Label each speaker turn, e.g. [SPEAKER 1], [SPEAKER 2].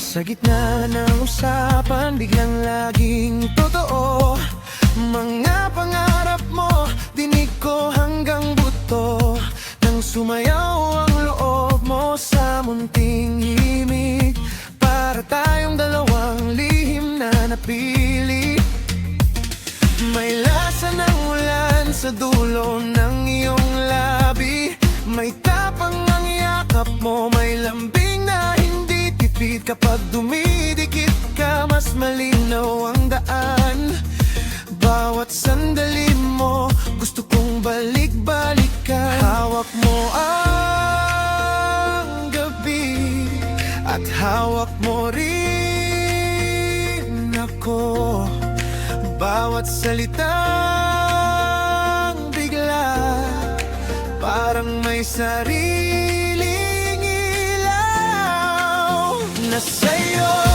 [SPEAKER 1] Sa gitna ng usapan, biglang laging totoo. Mga pangarap mo, dinig ko hanggang buto. Nang sumayaw ang loob mo sa munting himig, para tayong dalawang lihim na napili. May lasa ng ulan sa dulo ng iyong labi. May tapang ang yakap mo, may lambing na hindi tipid. Kapag dumidikit ka, mas malinaw ang daan. Bawat sandali mo, gusto kong balik-balikan. Hawak mo ang gabi, at hawak mo rin ako. Bawat salitang bigla, parang may sariling ilaw na sa'yo.